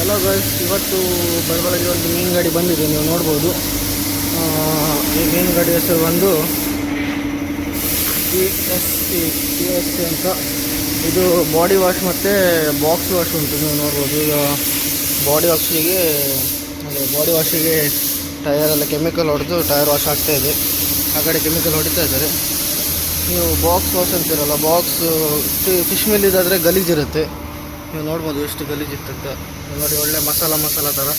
Hello guys, ಇವತ್ತು ಬೆಳಗ್ಗೆ ಒಂದು ಮೀನು ಗಾಡಿ ಬಂದಿದೆ, ನೀವು ನೋಡ್ಬೋದು. ಈ ಮೀನು ಗಾಡಿ ಹೆಸರು ಬಂದು PSC ಅಂತ. ಇದು ಬಾಡಿ ವಾಶ್ ಮತ್ತು ಬಾಕ್ಸ್ ವಾಶ್ ಉಂಟು, ನೀವು ನೋಡ್ಬೋದು. ಈಗ ಬಾಡಿ ವಾಶಿಗೆ ಟಯರೆಲ್ಲ ಕೆಮಿಕಲ್ ಹೊಡೆದು ಟೈರ್ ವಾಶ್ ಆಗ್ತಾಯಿದೆ. ಆ ಕಡೆ ಕೆಮಿಕಲ್ ಹೊಡಿತಾ ಇದ್ದಾರೆ. ನೀವು ಬಾಕ್ಸ್ ವಾಶ್ ಅಂತೀರಲ್ಲ, ಬಾಕ್ಸ್ ಫಿಶ್ ಮಿಲ್ ಇದಾದರೆ ಗಲೀಜಿರುತ್ತೆ. ನೀವು ನೋಡ್ಬೋದು ಎಷ್ಟು ಗಲೀಜಿತ್ತಂತ. ನೋಡಿ, ಒಳ್ಳೆ ಮಸಾಲ ಥರ.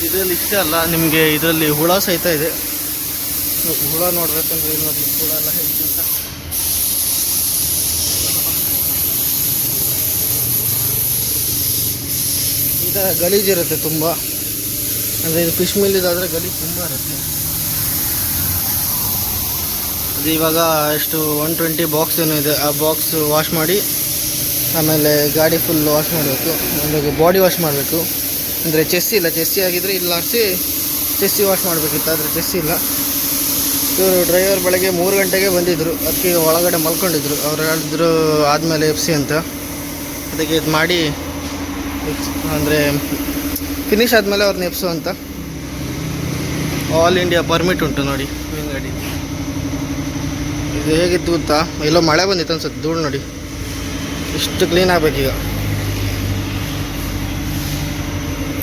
ಇದರಲ್ಲಿ ಇಷ್ಟೇ ಅಲ್ಲ, ನಿಮಗೆ ಇದರಲ್ಲಿ ಹುಳ ಸಹಿತ ಇದೆ. ಹುಳ ನೋಡ್ಬೇಕಂದ್ರೆ ಇಲ್ಲಿ ನೋಡಿ, ಹುಳ ಎಲ್ಲ ಹೇಗಿಂತ ಈ ಥರ ಗಲೀಜಿರುತ್ತೆ ತುಂಬ. ಅಂದರೆ ಇದು ಫಿಶ್ ಮಿಲ್ ಇದಾದರೆ ಗಲೀಜು ತುಂಬ ಇರುತ್ತೆ. ಅದು ಇವಾಗ ಎಷ್ಟು 120 ಬಾಕ್ಸ್ ಏನೋ ಇದೆ. ಆ ಬಾಕ್ಸ್ ವಾಶ್ ಮಾಡಿ ಆಮೇಲೆ ಗಾಡಿ ಫುಲ್ ವಾಶ್ ಮಾಡಬೇಕು. ಅಂದರೆ ಬಾಡಿ ವಾಶ್ ಮಾಡಬೇಕು. ಅಂದರೆ ಚೆಸ್ಸಿ ಇಲ್ಲ, ಚೆಸ್ಸಿ ಆಗಿದ್ದರೆ ಇಲ್ಲಿ ಹಾರಿಸಿ ಚೆಸ್ಸಿ ವಾಶ್ ಮಾಡಬೇಕಿತ್ತು, ಆದರೆ ಚೆಸ್ಸಿ ಇಲ್ಲ. ಇವರು ಡ್ರೈವರ್ ಬೆಳಗ್ಗೆ 3 ಗಂಟೆಗೆ ಬಂದಿದ್ದರು. ಅದಕ್ಕೆ ಒಳಗಡೆ ಮಲ್ಕೊಂಡಿದ್ರು. ಅವ್ರು ಹೇಳಿದ್ರು ಆದಮೇಲೆ FC ಅಂತ. ಅದಕ್ಕೆ ಇದು ಮಾಡಿ ಅಂದರೆ ಫಿನಿಶ್ ಆದಮೇಲೆ ಅವ್ರನ್ನ ಎಪ್ಸು ಅಂತ. ಆಲ್ ಇಂಡಿಯಾ ಪರ್ಮಿಟ್ ಉಂಟು ನೋಡಿ ಮೀನು ಗಾಡಿ. ಇದು ಹೇಗಿತ್ತು ಗೊತ್ತಾ, ಎಲ್ಲೋ ಮಳೆ ಬಂದಿತ್ತು ಅನ್ಸುತ್ತೆ. ಧೂಳು ನೋಡಿ, ಇಷ್ಟು ಕ್ಲೀನ್ ಆಗಬೇಕೀಗ.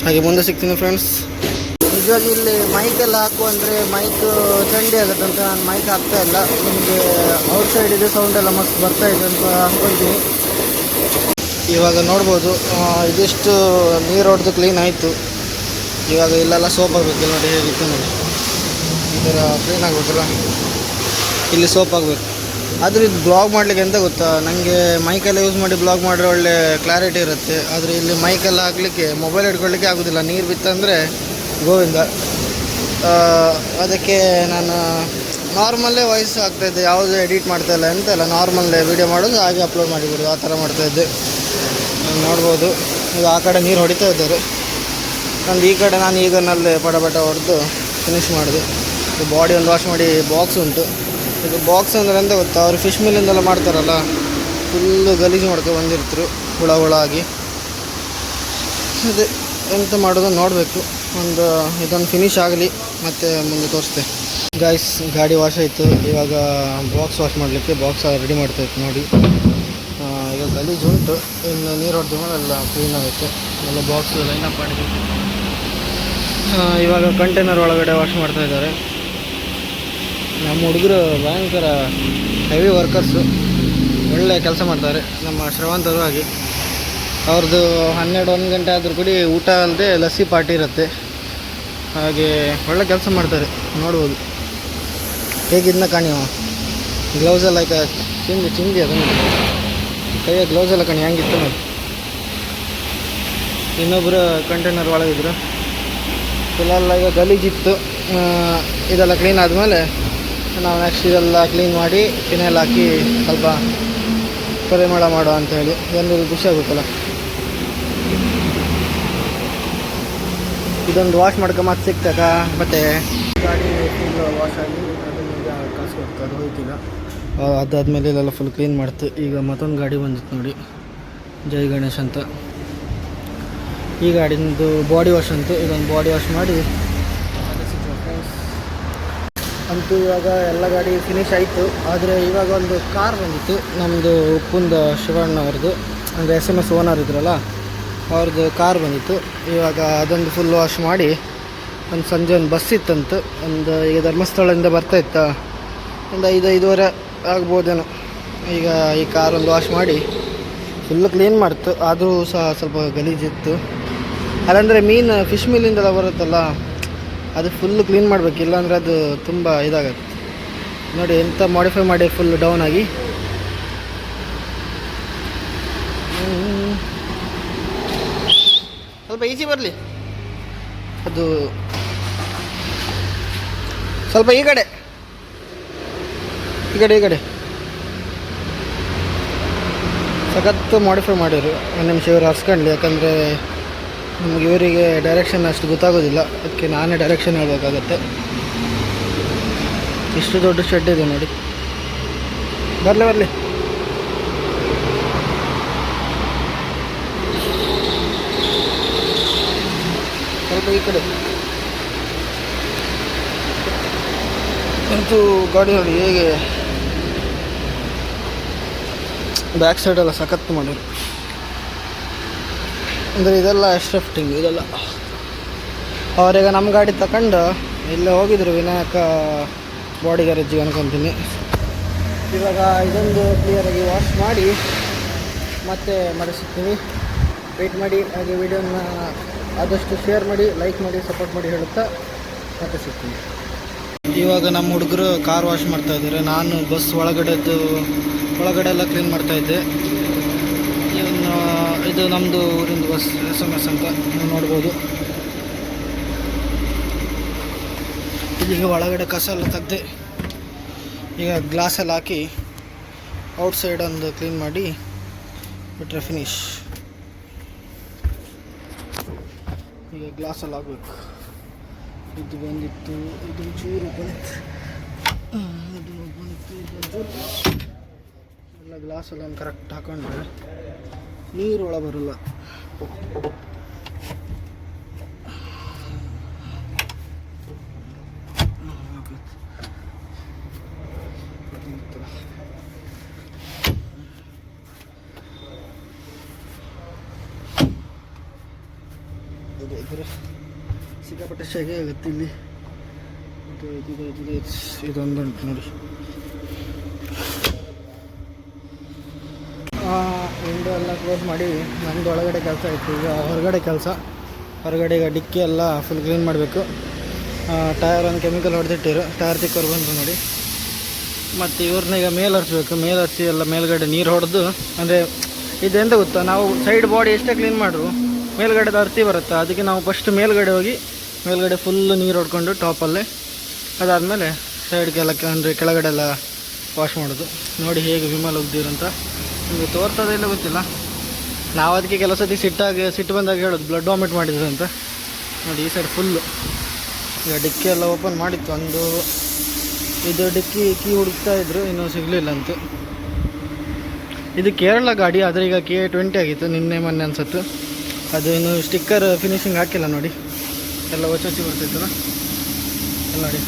ಹಾಗೆ ಮುಂದೆ ಸಿಗ್ತೀನಿ ಫ್ರೆಂಡ್ಸ್. ನಿಜವಾಗಿ ಇಲ್ಲಿ ಮೈಕೆಲ್ಲ ಹಾಕು ಅಂದರೆ ಮೈಕ್ ಚಂಡಿ ಆಗುತ್ತಂತ ನಾನು ಮೈಕ್ ಹಾಕ್ತಾ ಇಲ್ಲ. ನಿಮಗೆ ಔಟ್ಸೈಡ್ ಇದೆ ಸೌಂಡ್ ಎಲ್ಲ ಮಸ್ತ್ ಬರ್ತಾ ಇದೆ ಅಂತ ಅಂದ್ಕೊಳ್ತೀನಿ. ಇವಾಗ ನೋಡ್ಬೋದು, ಇದಿಷ್ಟು ನೀರು ಹೊಡೆದು ಕ್ಲೀನ್ ಆಯಿತು. ಇವಾಗ ಇಲ್ಲೆಲ್ಲ ಸೋಪ್ ಆಗಬೇಕು. ನೋಡಿ ಹೇಗಿತ್ತು ನೋಡಿ, ಈ ಥರ ಕ್ಲೀನ್ ಆಗಬೇಕಲ್ಲ. ಇಲ್ಲಿ ಸೋಪ್ ಆಗಬೇಕು. ಆದರೆ ಇದು ಬ್ಲಾಗ್ ಮಾಡಲಿಕ್ಕೆ ಎಂತ ಗೊತ್ತಾ, ನನಗೆ ಮೈಕೆಲ್ಲ ಯೂಸ್ ಮಾಡಿ ಬ್ಲಾಗ್ ಮಾಡಿದ್ರೆ ಒಳ್ಳೆ ಕ್ಲಾರಿಟಿ ಇರುತ್ತೆ. ಆದರೆ ಇಲ್ಲಿ ಮೈಕೆಲ್ಲ ಹಾಕಲಿಕ್ಕೆ, ಮೊಬೈಲ್ ಹಿಡ್ಕೊಳ್ಳಿಕ್ಕೆ ಆಗೋದಿಲ್ಲ. ನೀರು ಬಿತ್ತಂದರೆ ಗೋವಿಂದ. ಅದಕ್ಕೆ ನಾನು ನಾರ್ಮಲ್ಲೇ ವಾಯ್ಸ್ ಆಗ್ತಾಯಿದ್ದೆ, ಯಾವುದೂ ಎಡಿಟ್ ಮಾಡ್ತಾಯಿಲ್ಲ ಎಂತೆಲ್ಲ. ನಾರ್ಮಲ್ಲೇ ವೀಡಿಯೋ ಮಾಡೋದು, ಹಾಗೆ ಅಪ್ಲೋಡ್ ಮಾಡಿಬಿಡೋದು, ಆ ಥರ ಮಾಡ್ತಾಯಿದ್ದೆ. ನೋಡ್ಬೋದು. ಈಗ ಆ ಕಡೆ ನೀರು ಹೊಡಿತಾ ಇದ್ದಾರೆ. ನಂದು ಈ ಕಡೆ ನಾನು ಈಗ ನಲ್ಲೇ ಪಟ ಹೊಡೆದು ಫಿನಿಷ್ ಮಾಡಿದೆ. ಇದು ಬಾಡಿ ಒಂದು ವಾಶ್ ಮಾಡಿ ಬಾಕ್ಸ್ ಉಂಟು. ಇದು ಬಾಕ್ಸ್ ಅಂದರೆ ಎಂತ ಗೊತ್ತಾ, ಅವರು ಫಿಶ್ ಮಿಲ್ಲಿಂದೆಲ್ಲ ಮಾಡ್ತಾರಲ್ಲ, ಫುಲ್ಲು ಗಲೀಜು ಮಾಡ್ಕೊಂಡು ಬಂದಿರ್ತರು ಹುಳ ಆಗಿ. ಅದೇ ಎಂತ ಮಾಡೋದು ನೋಡಬೇಕು. ಇದೊಂದು ಫಿನಿಶ್ ಆಗಲಿ ಮತ್ತು ಮುಂದೆ ತೋರಿಸ್ತೆ. ಗೈಸ್, ಗಾಡಿ ವಾಶ್ ಆಯಿತು. ಇವಾಗ ಬಾಕ್ಸ್ ವಾಶ್ ಮಾಡಲಿಕ್ಕೆ ಬಾಕ್ಸ್ ರೆಡಿ ಮಾಡ್ತಾಯಿತ್ತು ನೋಡಿ. ಈಗ ಗಲೀಜು ಉಂಟು, ಇನ್ನು ನೀರು ಹೊಡೆದ ಮೇಲೆ ಎಲ್ಲ ಕ್ಲೀನ್ ಆಗುತ್ತೆ. ಎಲ್ಲ ಬಾಕ್ಸ್ ಲೈನಪ್ ಮಾಡಿದೆ. ಇವಾಗ ಕಂಟೈನರ್ ಒಳಗಡೆ ವಾಶ್ ಮಾಡ್ತಾಯಿದ್ದಾರೆ. ನಮ್ಮ ಹುಡುಗರು ಭಯಂಕರ ಹೆವಿ ವರ್ಕರ್ಸು, ಒಳ್ಳೆ ಕೆಲಸ ಮಾಡ್ತಾರೆ. ನಮ್ಮ ಶ್ರವಂತರು ಆಗಿ ಅವ್ರದ್ದು 12-1 ಗಂಟೆ ಆದರೂ ಕೂಡ ಊಟ ಅಲ್ಲದೆ ಲಸ್ಸಿ ಪಾರ್ಟಿ ಇರುತ್ತೆ. ಹಾಗೆ ಒಳ್ಳೆ ಕೆಲಸ ಮಾಡ್ತಾರೆ. ನೋಡ್ಬೋದು ಹೇಗಿದ್ನ ಕಾಣಿ. ಗ್ಲೌಸೆಲ್ಲ ಚಿಂದಿ ಅದನ್ನು ಕೈಯ ಗ್ಲೌಸೆಲ್ಲ ಕಾಣಿ ಹೆಂಗಿತ್ತು ನೋಡಿ. ಇನ್ನೊಬ್ಬರು ಕಂಟೈನರ್ ಒಳಗಿದ್ರು. ಇಲ್ಲೆಲ್ಲ ಈಗ ಗಲೀಜಿತ್ತು. ಇದೆಲ್ಲ ಕ್ಲೀನ್ ಆದಮೇಲೆ ನಾವು ನೆಕ್ಸ್ಟ್ ಇದೆಲ್ಲ ಕ್ಲೀನ್ ಮಾಡಿ ಫಿನೈಲ್ ಹಾಕಿ ಸ್ವಲ್ಪ ಪರಿಮಳ ಮಾಡುವ ಅಂಥೇಳಿ. ಒಂದು ಖುಷಿ ಆಗುತ್ತಲ್ಲ. ಇದೊಂದು ವಾಶ್ ಮಾಡ್ಕೊಂಡು ಮತ್ತೆ ಸಿಗ್ತಕ್ಕ. ಮತ್ತು ಗಾಡಿ ಫುಲ್ ವಾಶ್ ಆಗಿ ಅದನ್ನು ಈಗ ಕಳಿಸ್ಕೊಡ್ತು, ಅದು ಹೋಯ್ತಿಲ್ಲ. ಅದಾದಮೇಲೆ ಇಲ್ಲೆಲ್ಲ ಫುಲ್ ಕ್ಲೀನ್ ಮಾಡ್ತು. ಈಗ ಮತ್ತೊಂದು ಗಾಡಿ ಬಂದಿತ್ತು ನೋಡಿ, ಜೈ ಗಣೇಶ್ ಅಂತ. ಈ ಗಾಡಿಂದು ಬಾಡಿ ವಾಶ್ ಅಂತು. ಇದೊಂದು ಬಾಡಿ ವಾಶ್ ಮಾಡಿ ಅಂತೂ ಇವಾಗ ಎಲ್ಲ ಗಾಡಿ ಫಿನಿಶ್ ಆಯಿತು. ಆದರೆ ಇವಾಗ ಒಂದು ಕಾರ್ ಬಂದಿತ್ತು ನಮ್ಮದು ಉಪ್ಪುಂದ ಶಿವಣ್ಣ ಅವ್ರದ್ದು, ಅಂದರೆ SMS ಓನರ್ ಇದ್ರಲ್ಲ ಅವ್ರದ್ದು ಕಾರ್ ಬಂದಿತ್ತು. ಇವಾಗ ಅದೊಂದು ಫುಲ್ ವಾಶ್ ಮಾಡಿ ಒಂದು ಸಂಜೆ ಒಂದು ಬಸ್ ಇತ್ತಂತು. ಈಗ ಧರ್ಮಸ್ಥಳದಿಂದ ಬರ್ತಾಯಿತ್ತಾ, ಒಂದು 5-5:30 ಆಗ್ಬೋದೇನೋ. ಈಗ ಈ ಕಾರ್ ಒಂದು ವಾಶ್ ಮಾಡಿ ಫುಲ್ಲು ಕ್ಲೀನ್ ಮಾಡ್ತು. ಆದರೂ ಸಹ ಸ್ವಲ್ಪ ಗಲೀಜಿತ್ತು. ಅದಂದರೆ ಫಿಶ್ ಮಿಲ್ಲಿಂದೆಲ್ಲ ಬರುತ್ತಲ್ಲ, ಅದು ಫುಲ್ಲು ಕ್ಲೀನ್ ಮಾಡಬೇಕು, ಇಲ್ಲಾಂದರೆ ಅದು ತುಂಬ ಇದಾಗತ್ತೆ. ನೋಡಿ ಎಂಥ ಮಾಡಿಫೈ ಮಾಡಿ ಫುಲ್ ಡೌನ್ ಆಗಿ. ಸ್ವಲ್ಪ ಈಚೆ ಬರಲಿ, ಅದು ಸ್ವಲ್ಪ ಈ ಕಡೆ ಸಖತ್ತು ಮಾಡಿಫೈ ಮಾಡಿದ್ರು. ಒಂದು ನಿಮಿಷ ಇವರು ಹರ್ಸ್ಕೊಂಡ್ಲಿ, ಯಾಕಂದರೆ ನಮಗೆ ಇವರಿಗೆ ಡೈರೆಕ್ಷನ್ ಅಷ್ಟು ಗೊತ್ತಾಗೋದಿಲ್ಲ. ಅದಕ್ಕೆ ನಾನೇ ಡೈರೆಕ್ಷನ್ ಹೇಳಬೇಕಾಗತ್ತೆ. ಇಷ್ಟು ದೊಡ್ಡ ಶೆಡ್ ಇದೆ ನೋಡಿ. ಬರಲಿ ಸ್ವಲ್ಪ ಈ ಕಡೆ ಅಂತೂ ಗಾಡಿ ನೋಡಿ ಹೇಗೆ ಬ್ಯಾಕ್ ಸೈಡೆಲ್ಲ ಸಖತ್ತು ಮಾಡಿದ್ರು. ಅಂದರೆ ಇದೆಲ್ಲ ಶಿಫ್ಟಿಂಗ್ ಇದೆಲ್ಲ. ಅವರೀಗ ನಮ್ಮ ಗಾಡಿ ತಗೊಂಡು ಇಲ್ಲೇ ಹೋಗಿದ್ರು ವಿನಾಯಕ ಬಾಡಿ ಗ್ಯಾರೇಜಿಗೆ ಅನ್ಕೊತೀನಿ. ಇವಾಗ ಇದೊಂದು ಕ್ಲಿಯರಾಗಿ ವಾಶ್ ಮಾಡಿ ಮತ್ತೆ ಮಾಡಿಸುತ್ತೀವಿ. ವೆಯ್ಟ್ ಮಾಡಿ. ಹಾಗೆ ವಿಡಿಯೋನ ಆದಷ್ಟು ಶೇರ್ ಮಾಡಿ, ಲೈಕ್ ಮಾಡಿ, ಸಪೋರ್ಟ್ ಮಾಡಿ ಹೇಳುತ್ತಾ ಮತ್ತೆ ಸಿಗ್ತೀನಿ. ಇವಾಗ ನಮ್ಮ ಹುಡುಗರು ಕಾರ್ ವಾಶ್ ಮಾಡ್ತಾಯಿದ್ದಾರೆ. ನಾನು ಬಸ್ ಒಳಗಡೆ ಎಲ್ಲ ಕ್ಲೀನ್ ಮಾಡ್ತಾಯಿದ್ದೆ. ಇದು ನಮ್ಮದು ಊರಿಂದ ಬಸ್ SMS ಅಂತ ನೀವು ನೋಡ್ಬೋದು. ಈಗ ಒಳಗಡೆ ಕಸ ಎಲ್ಲ ತೆಗ್ದೆ ಈಗ ಗ್ಲಾಸಲ್ಲಿ ಹಾಕಿ ಔಟ್ಸೈಡ್ ಒಂದು ಕ್ಲೀನ್ ಮಾಡಿ ಬಿಟ್ಟರೆ ಫಿನಿಶ್. ಈಗ ಗ್ಲಾಸಲ್ಲಿ ಹಾಕಬೇಕು. ಇದು ಬಂದಿತ್ತು, ಇದು ಚೂರು ಬಂದಿತ್ತು, ಎಲ್ಲ ಗ್ಲಾಸಲ್ಲಿ ಒಂದು ಕರೆಕ್ಟ್ ಹಾಕೊಂಡ್ರೆ ನೀರು ಒಳ ಬರಲ್ಲ. ಇದ್ರೆ ಸಿಕ್ಕಾಪಟ್ಟೆ ಶೆಗೆ ಆಗುತ್ತೆ ಇಲ್ಲಿ. ಇದೊಂದು ಉಂಟು ನೋಡಿ. ವಿಂಡೋ ಎಲ್ಲ ಕ್ಲೋಸ್ ಮಾಡಿ ನಮ್ಮದು ಒಳಗಡೆ ಕೆಲಸ ಇತ್ತು. ಈಗ ಹೊರಗಡೆ ಈಗ ಡಿಕ್ಕಿ ಎಲ್ಲ ಫುಲ್ ಕ್ಲೀನ್ ಮಾಡಬೇಕು. ಟಯರ್ ಒಂದು ಕೆಮಿಕಲ್ ಹೊಡೆದಿಟ್ಟಿರು, ಟಯರ್ ತಿಕ್ಕೋರು ಬಂದರು ನೋಡಿ. ಮತ್ತು ಇವ್ರನ್ನ ಈಗ ಮೇಲೆ ಹರಿಸಿ ಎಲ್ಲ ಮೇಲ್ಗಡೆ ನೀರು ಹೊಡೆದು, ಅಂದರೆ ಇದೆಂತ ಗೊತ್ತಾ, ನಾವು ಸೈಡ್ ಬಾಡಿ ಎಷ್ಟೇ ಕ್ಲೀನ್ ಮಾಡ್ರು ಮೇಲ್ಗಡೆದು ಅರ್ತಿ ಬರುತ್ತೆ. ಅದಕ್ಕೆ ನಾವು ಫಸ್ಟ್ ಮೇಲ್ಗಡೆ ಹೋಗಿ ಮೇಲ್ಗಡೆ ಫುಲ್ಲು ನೀರು ಹೊಡ್ಕೊಂಡು ಟಾಪಲ್ಲೇ, ಅದಾದಮೇಲೆ ಸೈಡ್ಗೆಲ್ಲ ಅಂದರೆ ಕೆಳಗಡೆ ಎಲ್ಲ ವಾಶ್ ಮಾಡೋದು. ನೋಡಿ ಹೇಗೆ ವಿಮಲ್ ಹೋಗ್ದಿರಂತ ನಿಮಗೆ ತೋರ್ತದೆ ಇಲ್ಲ ಗೊತ್ತಿಲ್ಲ. ನಾವು ಅದಕ್ಕೆ ಕೆಲವು ಸತಿ ಸಿಟ್ಟು ಬಂದಾಗ ಹೇಳೋದು ಬ್ಲಡ್ ವಾಮಿಟ್ ಮಾಡಿದ್ರು ಅಂತ. ನೋಡಿ ಈ ಸೈಡ್ ಫುಲ್ಲು ಈಗ ಡಿಕ್ಕಿ ಎಲ್ಲ ಓಪನ್ ಮಾಡಿತ್ತು. ಒಂದು ಇದು ಡಿಕ್ಕಿ ಕೀ ಹುಡುಕ್ತಾ ಇದ್ರು, ಇನ್ನೂ ಸಿಗಲಿಲ್ಲ ಅಂತ. ಇದು ಕೇರಳ ಗಾಡಿ, ಆದರೆ ಈಗ K20 ಆಗಿತ್ತು ನಿನ್ನೆ ಮೊನ್ನೆ ಅನ್ಸತ್ತು. ಅದು ಇನ್ನು ಸ್ಟಿಕ್ಕರ್ ಫಿನಿಶಿಂಗ್ ಹಾಕಿಲ್ಲ ನೋಡಿ, ಎಲ್ಲ ಹೊಚ್ಚಿ ಬರ್ತಿತ್ತಲ್ಲ ನೋಡಿ.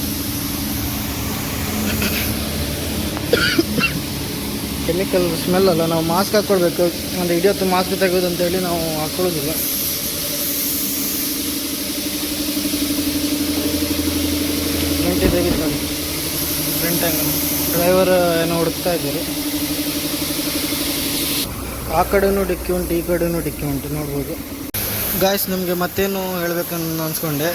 ಕೆಮಿಕಲ್ ಸ್ಮೆಲ್ ಅಲ್ಲ, ನಾವು ಮಾಸ್ಕ್ ಹಾಕ್ಕೊಳ್ಬೇಕು. ಒಂದು ಇಡಿಯತ್ತು ಮಾಸ್ಕ್ ತೆಗೆಯೋದು ಅಂತೇಳಿ ನಾವು ಹಾಕ್ಕೊಳ್ಳೋದಿಲ್ಲ. ತೆಗಿತ್ತು ನೋಡಿ ಫ್ರಂಟ್ ಆ್ಯಂಗಲ್. ಡ್ರೈವರ್ ಏನೋ ಹುಡುಕ್ತಾ ಇದ್ದಾರೆ. ಆ ಕಡೆನೂ ಡಿಕ್ಕಿ ಉಂಟು, ಈ ಕಡೆನೂ ಡಿಕ್ಕಿ ಉಂಟು, ನೋಡ್ಬೋದು. ಗಾಯ್ಸ್, ನಿಮಗೆ ಮತ್ತೇನು ಹೇಳ್ಬೇಕಂತ ಅನ್ಸ್ಕೊಂಡೆ.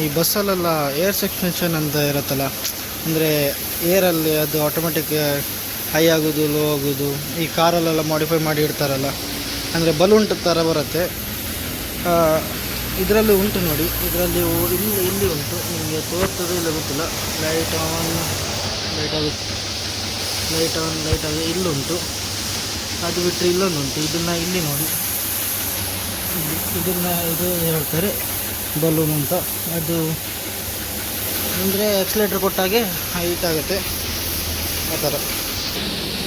ಈ ಬಸ್ಸಲ್ಲೆಲ್ಲ ಏರ್ ಸಸ್ಪೆನ್ಷನ್ ಅಂತ ಇರುತ್ತಲ್ಲ, ಅಂದರೆ ಏರಲ್ಲಿ ಅದು ಆಟೋಮೆಟಿಕ್ ಹೈ ಆಗೋದು, ಲೋ ಆಗೋದು. ಈ ಕಾರಲ್ಲೆಲ್ಲ ಮಾಡಿಫೈ ಮಾಡಿ ಇಡ್ತಾರಲ್ಲ, ಅಂದರೆ ಬಲೂನ್ ಥರ ಬರುತ್ತೆ. ಇದರಲ್ಲಿ ಉಂಟು ನೋಡಿ, ಇದರಲ್ಲಿ ಇಲ್ಲಿ ಉಂಟು. ನಿಮಗೆ ತೋರ್ತದೆ ಇಲ್ಲ ಗೊತ್ತಿಲ್ಲ. ಲೈಟ್ ಆನ್ ಆಗುತ್ತೆ, ಇಲ್ಲುಂಟು. ಅದು ಬಿಟ್ಟರೆ ಇಲ್ಲೊಂದು ಉಂಟು. ಇದನ್ನು ಇಲ್ಲಿ ನೋಡಿ, ಇದು ಹೇಳ್ತಾರೆ ಬಲೂನ್ ಅಂತ. ಅದು ಅಂದರೆ ಎಕ್ಸ್ಲೇಟ್ರ್ ಕೊಟ್ಟಾಗೆ ಹೈಟ್ ಆಗುತ್ತೆ ಆ ಥರ.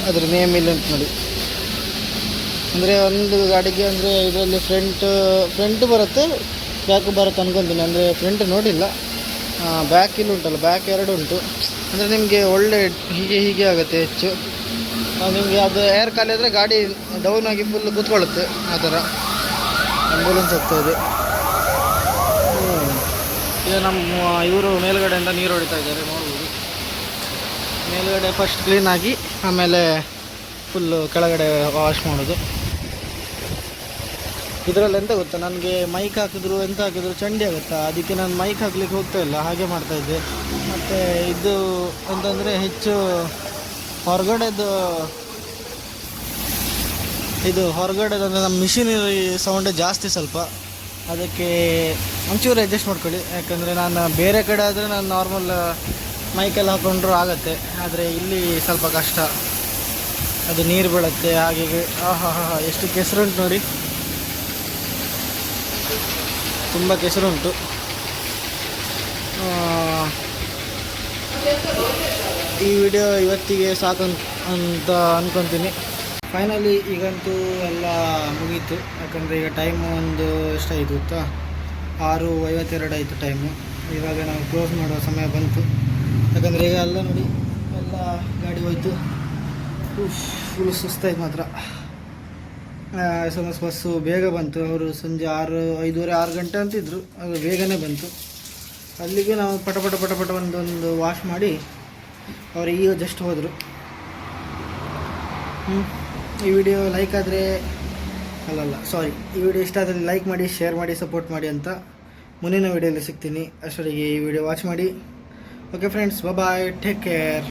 ಅದ್ರ ನೇಮ್ ಇಲ್ಲ ಅಂತ ನೋಡಿ. ಅಂದರೆ ಒಂದು ಗಾಡಿಗೆ ಅಂದರೆ ಇದರಲ್ಲಿ ಫ್ರಂಟ್ ಬರುತ್ತೆ, ಬ್ಯಾಕು ಬರುತ್ತೆ ಅನ್ಕೊತೀನಿ. ಅಂದರೆ ಫ್ರಂಟ್ ನೋಡಿಲ್ಲ, ಬ್ಯಾಕ್ ಇಲ್ಲಿ ಉಂಟಲ್ಲ, ಬ್ಯಾಕ್ ಎರಡು ಉಂಟು. ಅಂದರೆ ನಿಮಗೆ ಒಳ್ಳೆ ಹೀಗೆ ಆಗುತ್ತೆ ಹೆಚ್ಚು. ನಿಮಗೆ ಅದು ಏರ್ ಖಾಲಿ ಆದರೆ ಗಾಡಿ ಡೌನ್ ಆಗಿ ಫುಲ್ ಕೂತ್ಕೊಳ್ಳುತ್ತೆ. ಆ ಥರ ಆಂಬುಲೆನ್ಸ್ ಆಗ್ತಾಯಿದೆ. ಈಗ ನಮ್ಮ ಇವರು ಮೇಲ್ಗಡೆಯಿಂದ ನೀರು ಹೊಡಿತಾ ಇದ್ದಾರೆ, ನೋಡ್ಬೋದು. ಮೇಲ್ಗಡೆ ಫಸ್ಟ್ ಕ್ಲೀನಾಗಿ ಆಮೇಲೆ ಫುಲ್ಲು ಕೆಳಗಡೆ ವಾಶ್ ಮಾಡೋದು. ಇದರಲ್ಲಿ ಎಂತ ಗೊತ್ತಾ, ನನಗೆ ಮೈಕ್ ಹಾಕಿದ್ರು ಎಂತ ಹಾಕಿದ್ರು ಚಂಡಿ ಆಗುತ್ತಾ, ಅದಕ್ಕೆ ನಾನು ಮೈಕ್ ಹಾಕ್ಲಿಕ್ಕೆ ಹೋಗ್ತಾ ಇಲ್ಲ, ಹಾಗೆ ಮಾಡ್ತಾಯಿದ್ದೆ. ಮತ್ತು ಇದು ಅಂತಂದರೆ ಹೆಚ್ಚು ಹೊರಗಡೆದು ಅಂದರೆ ನಮ್ಮ ಮಿಷಿನರಿ ಸೌಂಡೇ ಜಾಸ್ತಿ ಸ್ವಲ್ಪ. ಅದಕ್ಕೆ ಒಂಚೂರು ಅಡ್ಜಸ್ಟ್ ಮಾಡ್ಕೊಳ್ಳಿ. ಯಾಕಂದರೆ ನಾನು ಬೇರೆ ಕಡೆ ಆದರೆ ನಾನು ನಾರ್ಮಲ್ ಮೈಕೆಲ್ಲ ಹಾಕ್ಕೊಂಡ್ರೂ ಆಗುತ್ತೆ. ಆದರೆ ಇಲ್ಲಿ ಸ್ವಲ್ಪ ಕಷ್ಟ, ಅದು ನೀರು ಬೀಳುತ್ತೆ. ಹಾಗೆ ಎಷ್ಟು ಕೆಸರುಂಟು ನೋಡಿ, ತುಂಬ ಕೆಸರುಂಟು. ಈ ವಿಡಿಯೋ ಇವತ್ತಿಗೆ ಸಾಕು ಅಂತ ಅಂದ್ಕೊತೀನಿ. ಫೈನಲಿ ಈಗಂತೂ ಎಲ್ಲ ಮುಗೀತು. ಯಾಕಂದರೆ ಈಗ ಟೈಮು ಒಂದು ಎಷ್ಟಾಯಿತು ಗೊತ್ತಾ, 6:52 ಆಯಿತು ಟೈಮು. ಇವಾಗ ನಾವು ಕ್ಲೋಸ್ ಮಾಡುವ ಸಮಯ ಬಂತು. ಯಾಕಂದರೆ ಈಗ ಎಲ್ಲ ನೋಡಿ ಎಲ್ಲ ಗಾಡಿ ಹೋಯ್ತು. ಫುಲ್ ಸುಸ್ತಾಯ್ತು ಮಾತ್ರ. SMS ಬಸ್ಸು ಬೇಗ ಬಂತು. ಅವರು ಸಂಜೆ 5:30-6 ಗಂಟೆ ಅಂತಿದ್ರು, ಅದು ಬೇಗನೆ ಬಂತು. ಅಲ್ಲಿಗೆ ನಾವು ಪಟ ಒಂದೊಂದು ವಾಶ್ ಮಾಡಿ ಅವರು ಈಗ ಜಸ್ಟ್ ಹೋದರು. ಈ ವಿಡಿಯೋ ಲೈಕ್ ಆದರೆ ಈ ವಿಡಿಯೋ ಇಷ್ಟ ಆದರೆ ಲೈಕ್ ಮಾಡಿ, ಶೇರ್ ಮಾಡಿ, ಸಪೋರ್ಟ್ ಮಾಡಿ ಅಂತ. ಮುಂದಿನ ವಿಡಿಯೋಲಿ ಸಿಗ್ತೀನಿ. ಅಷ್ಟೊತ್ತಿಗೆ ಈ ವಿಡಿಯೋ ವಾಚ್ ಮಾಡಿ. ಓಕೆ ಫ್ರೆಂಡ್ಸ್, ಬಾಯ್, ಟೇಕ್ ಕೇರ್.